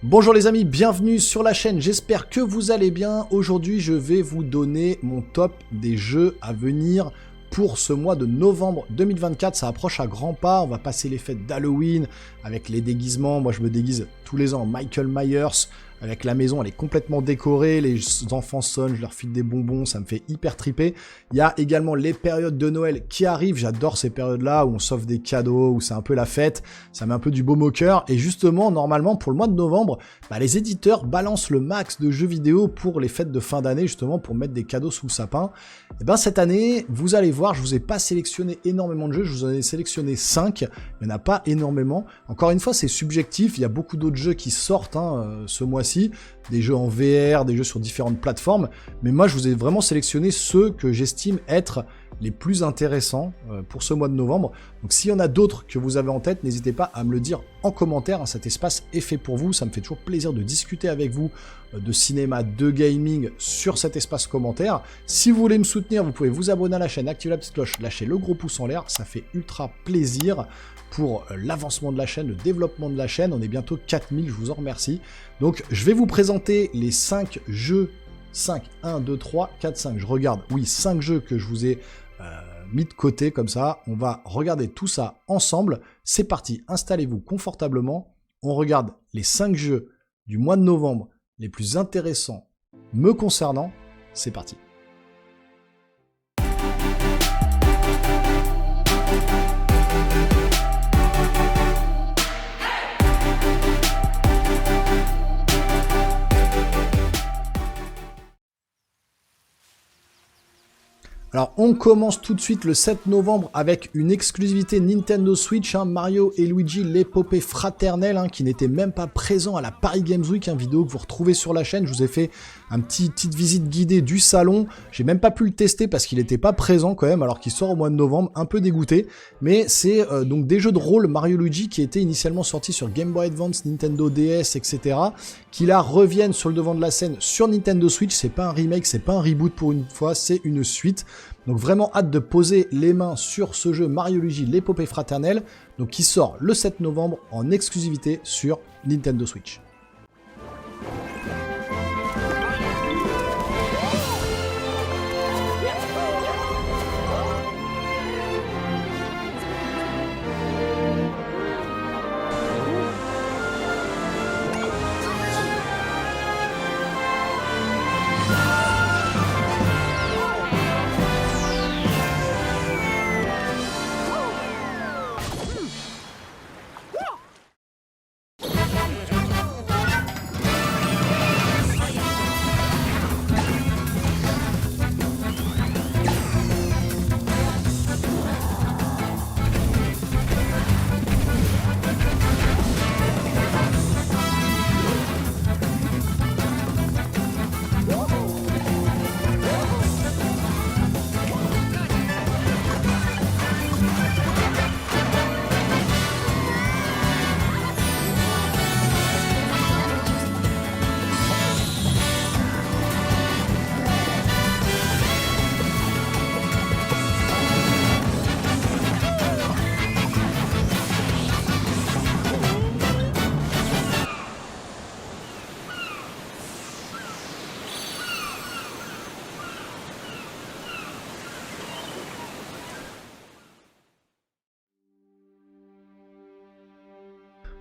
Bonjour les amis, bienvenue sur la chaîne, j'espère que vous allez bien. Aujourd'hui je vais vous donner mon top des jeux à venir pour ce mois de novembre 2024. Ça approche à grands pas, on va passer les fêtes d'Halloween avec les déguisements. Moi je me déguise tous les ans en Michael Myers, avec la maison elle est complètement décorée, les enfants sonnent, je leur file des bonbons, ça me fait hyper triper. Il y a également les périodes de Noël qui arrivent, j'adore ces périodes-là où on s'offre des cadeaux, où c'est un peu la fête, ça met un peu du baume au cœur. Et justement, normalement, pour le mois de novembre, les éditeurs balancent le max de jeux vidéo pour les fêtes de fin d'année, justement pour mettre des cadeaux sous le sapin. Et cette année, vous allez voir, je vous ai pas sélectionné énormément de jeux, je vous en ai sélectionné 5, il n'y en a pas énormément. Encore une fois, c'est subjectif, il y a beaucoup d'autres jeux qui sortent ce mois-ci, des jeux en VR, des jeux sur différentes plateformes, mais moi je vous ai vraiment sélectionné ceux que j'estime être les plus intéressants pour ce mois de novembre. Donc s'il y en a d'autres que vous avez en tête, n'hésitez pas à me le dire en commentaire, cet espace est fait pour vous, ça me fait toujours plaisir de discuter avec vous de cinéma, de gaming sur cet espace commentaire. Si vous voulez me soutenir, vous pouvez vous abonner à la chaîne, activer la petite cloche, lâcher le gros pouce en l'air, ça fait ultra plaisir pour l'avancement de la chaîne, le développement de la chaîne. On est bientôt 4000, je vous en remercie. Donc je vais vous présenter les 5 jeux, 5, 1, 2, 3, 4, 5, je regarde, oui, 5 jeux que je vous ai mis de côté comme ça. On va regarder tout ça ensemble. C'est parti, installez-vous confortablement. On regarde les 5 jeux du mois de novembre les plus intéressants me concernant. C'est parti. Alors on commence tout de suite le 7 novembre avec une exclusivité Nintendo Switch, Mario et Luigi l'épopée fraternelle, qui n'était même pas présent à la Paris Games Week, vidéo que vous retrouvez sur la chaîne. Je vous ai fait une petite visite guidée du salon, j'ai même pas pu le tester parce qu'il n'était pas présent quand même alors qu'il sort au mois de novembre, un peu dégoûté. Mais c'est donc des jeux de rôle Mario Luigi qui étaient initialement sortis sur Game Boy Advance, Nintendo DS, etc. qui là reviennent sur le devant de la scène sur Nintendo Switch. C'est pas un remake, c'est pas un reboot pour une fois, c'est une suite. Donc vraiment hâte de poser les mains sur ce jeu Mario Luigi l'épopée fraternelle, donc qui sort le 7 novembre en exclusivité sur Nintendo Switch.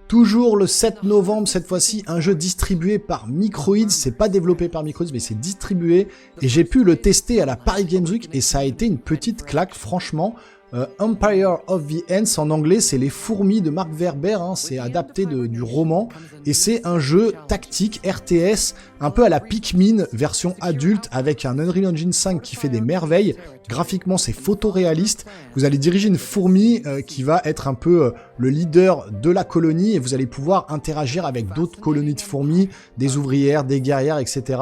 Toujours le 7 novembre, cette fois-ci, un jeu distribué par Microids. C'est pas développé par Microids, mais c'est distribué. Et j'ai pu le tester à la Paris Games Week et ça a été une petite claque, franchement. Empire of the Ants, en anglais, c'est les fourmis de Mark Werber, c'est adapté du roman, et c'est un jeu tactique RTS, un peu à la Pikmin, version adulte, avec un Unreal Engine 5 qui fait des merveilles. Graphiquement, c'est photoréaliste. Vous allez diriger une fourmi qui va être un peu le leader de la colonie, et vous allez pouvoir interagir avec d'autres colonies de fourmis, des ouvrières, des guerrières, etc.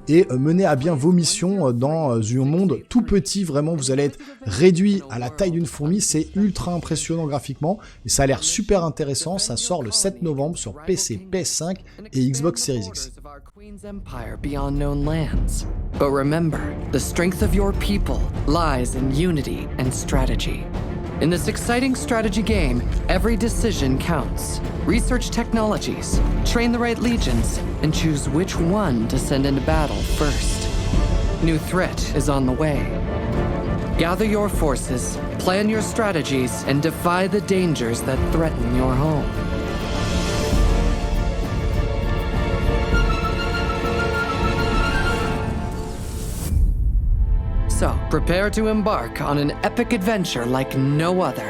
et mener à bien vos missions dans un monde tout petit. Vraiment, vous allez être réduit à la taille d'une fourmi. C'est ultra impressionnant graphiquement et ça a l'air super intéressant. Ça sort le 7 novembre sur PC, PS5 et Xbox Series X. Queen's empire beyond known lands. But remember, the strength of your people lies in unity and strategy. In this exciting strategy game, every decision counts. Research technologies, train the right legions, and choose which one to send into battle first. New threat is on the way. Gather your forces, plan your strategies, and defy the dangers that threaten your home. So, prepare to embark on an epic adventure like no other,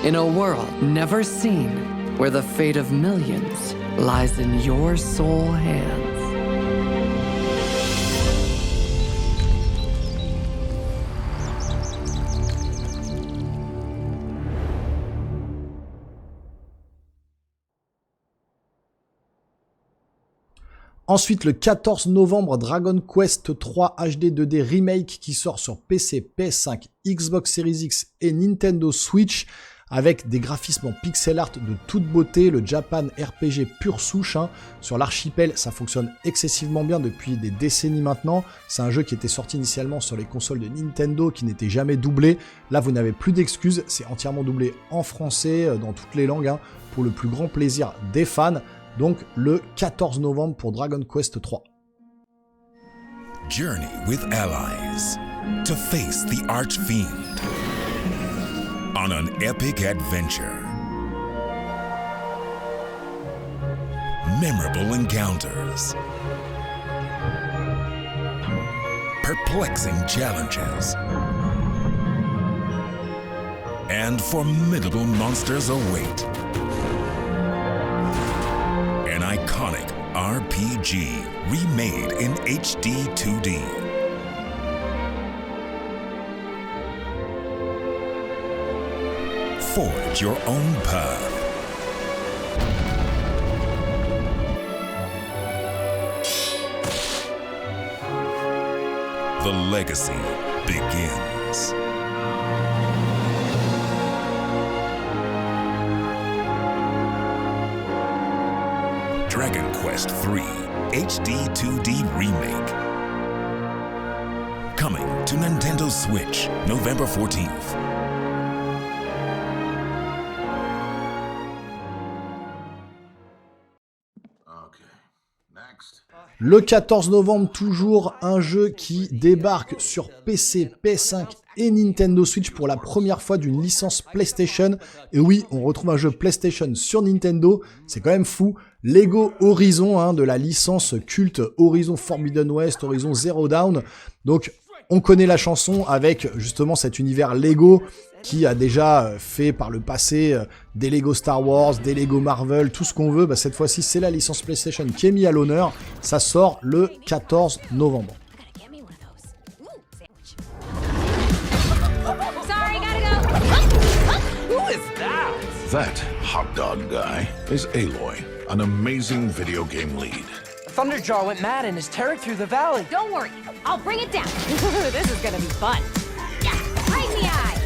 in a world never seen, where the fate of millions lies in your sole hands. Ensuite, le 14 novembre, Dragon Quest 3 HD 2D Remake qui sort sur PC, PS5, Xbox Series X et Nintendo Switch avec des graphismes en pixel art de toute beauté, le Japan RPG pure souche. Sur l'archipel, ça fonctionne excessivement bien depuis des décennies maintenant. C'est un jeu qui était sorti initialement sur les consoles de Nintendo, qui n'était jamais doublé. Là, vous n'avez plus d'excuses, c'est entièrement doublé en français, dans toutes les langues, pour le plus grand plaisir des fans. Donc le 14 novembre pour Dragon Quest 3. Journey with allies to face the Archfiend on an epic adventure. Memorable encounters, perplexing challenges, and formidable monsters await. An iconic RPG remade in HD 2D. Forge your own path. The legacy begins. Dragon Quest III HD 2D Remake. Coming to Nintendo Switch, November 14th. Le 14 novembre, toujours un jeu qui débarque sur PC, PS5 et Nintendo Switch pour la première fois d'une licence PlayStation. Et oui, on retrouve un jeu PlayStation sur Nintendo, c'est quand même fou. Lego Horizon, de la licence culte Horizon Forbidden West, Horizon Zero Dawn. Donc, on connaît la chanson avec justement cet univers Lego qui a déjà fait par le passé des Lego Star Wars, des Lego Marvel, tout ce qu'on veut. Bah, cette fois-ci, c'est la licence PlayStation qui est mise à l'honneur. Ça sort le 14 novembre. That hot dog guy is Aloy, an amazing video game lead. Thunderjaw went mad and is tearing through the valley. Don't worry, I'll bring it down. This is gonna be fun. Yeah, right in the eye.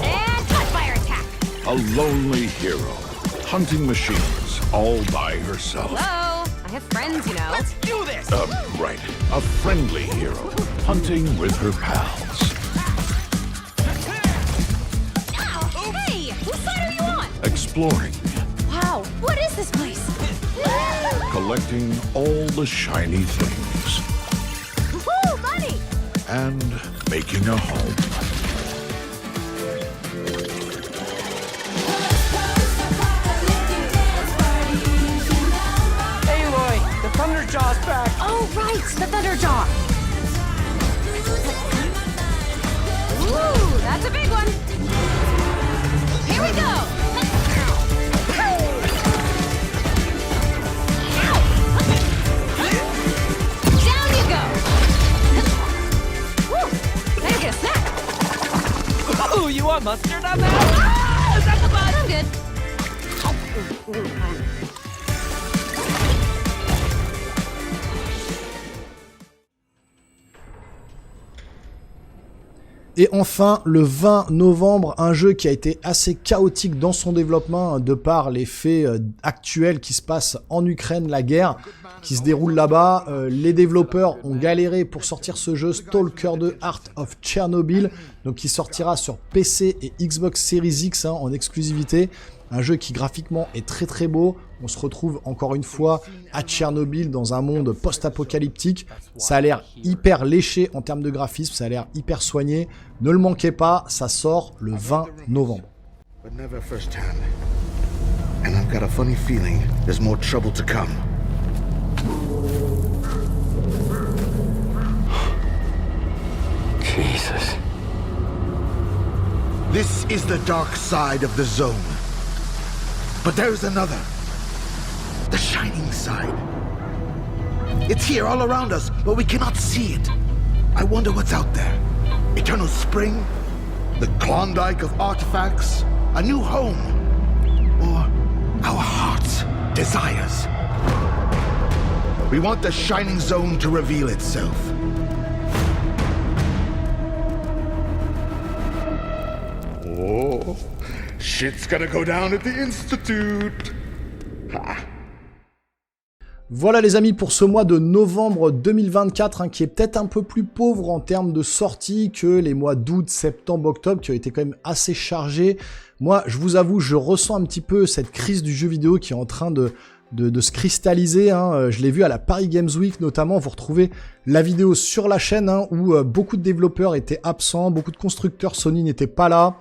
And cut fire attack. A lonely hero, hunting machines all by herself. Hello, I have friends, you know. Let's do this! Right, a friendly hero, hunting with her pals. Ow, hey, whose side are you on? Exploring, Wow, what is this place? collecting all the shiny things, Woo, money! and making a home. Aloy, the Thunderjaw's back! Oh, right, the Thunderjaw. Ooh, that's a big one. Here we go. Down you go. Woo, now you get a snack. Ooh, you want mustard on that? Is that the bud? I'm good. Et enfin, le 20 novembre, un jeu qui a été assez chaotique dans son développement de par les faits actuels qui se passent en Ukraine, la guerre qui se déroule là-bas. Les développeurs ont galéré pour sortir ce jeu, Stalker 2 Heart of Chernobyl, donc qui sortira sur PC et Xbox Series X en exclusivité. Un jeu qui graphiquement est très très beau. On se retrouve encore une fois à Tchernobyl dans un monde post-apocalyptique. Ça a l'air hyper léché en termes de graphisme, ça a l'air hyper soigné. Ne le manquez pas, ça sort le 20 novembre. But never firsthand. And I've got a funny feeling there's more trouble to come. Jesus. This is the dark side of the zone. But there's another. The shining side. It's here all around us, but we cannot see it. I wonder what's out there. Eternal spring? The Klondike of artifacts? A new home? Or our heart's desires? We want the shining zone to reveal itself. Oh, shit's gonna go down at the Institute. Ha. Voilà les amis pour ce mois de novembre 2024 qui est peut-être un peu plus pauvre en termes de sorties que les mois d'août, septembre, octobre qui ont été quand même assez chargés. Moi je vous avoue je ressens un petit peu cette crise du jeu vidéo qui est en train de se cristalliser. Je l'ai vu à la Paris Games Week notamment, vous retrouvez la vidéo sur la chaîne où beaucoup de développeurs étaient absents, beaucoup de constructeurs Sony n'étaient pas là.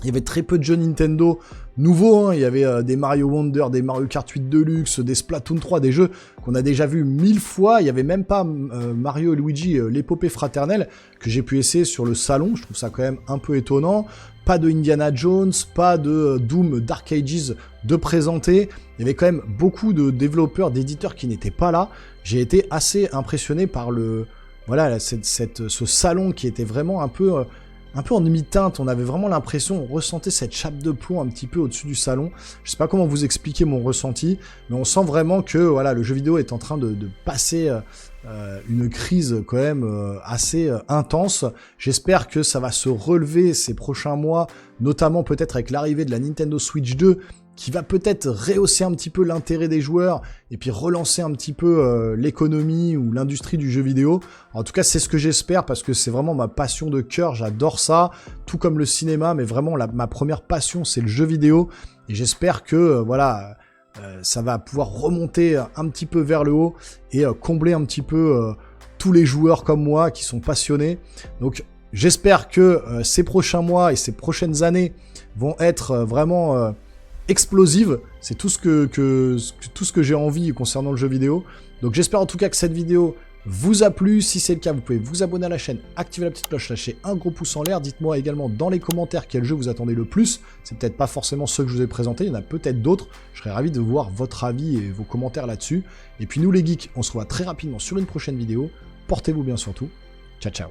Il y avait très peu de jeux Nintendo nouveaux, il y avait des Mario Wonder, des Mario Kart 8 Deluxe, des Splatoon 3, des jeux qu'on a déjà vus 1000 fois. Il y avait même pas Mario et Luigi, l'épopée fraternelle, que j'ai pu essayer sur le salon. Je trouve ça quand même un peu étonnant. Pas de Indiana Jones, pas de Doom Dark Ages de présenter. Il y avait quand même beaucoup de développeurs, d'éditeurs qui n'étaient pas là. J'ai été assez impressionné par ce salon qui était vraiment un peu en demi-teinte. On avait vraiment l'impression, on ressentait cette chape de plomb un petit peu au-dessus du salon. Je sais pas comment vous expliquer mon ressenti, mais on sent vraiment que voilà, le jeu vidéo est en train de passer une crise quand même assez intense. J'espère que ça va se relever ces prochains mois, notamment peut-être avec l'arrivée de la Nintendo Switch 2, qui va peut-être rehausser un petit peu l'intérêt des joueurs et puis relancer un petit peu l'économie ou l'industrie du jeu vidéo. En tout cas, c'est ce que j'espère parce que c'est vraiment ma passion de cœur, j'adore ça, tout comme le cinéma, mais vraiment ma première passion, c'est le jeu vidéo. Et j'espère que ça va pouvoir remonter un petit peu vers le haut et combler un petit peu tous les joueurs comme moi qui sont passionnés. Donc j'espère que ces prochains mois et ces prochaines années vont être vraiment explosive, c'est tout ce que j'ai envie concernant le jeu vidéo. Donc j'espère en tout cas que cette vidéo vous a plu. Si c'est le cas, vous pouvez vous abonner à la chaîne, activer la petite cloche, lâcher un gros pouce en l'air. Dites-moi également dans les commentaires quel jeu vous attendez le plus. C'est peut-être pas forcément ceux que je vous ai présentés, il y en a peut-être d'autres. Je serais ravi de voir votre avis et vos commentaires là-dessus. Et puis nous les geeks, on se revoit très rapidement sur une prochaine vidéo. Portez-vous bien surtout. Ciao ciao.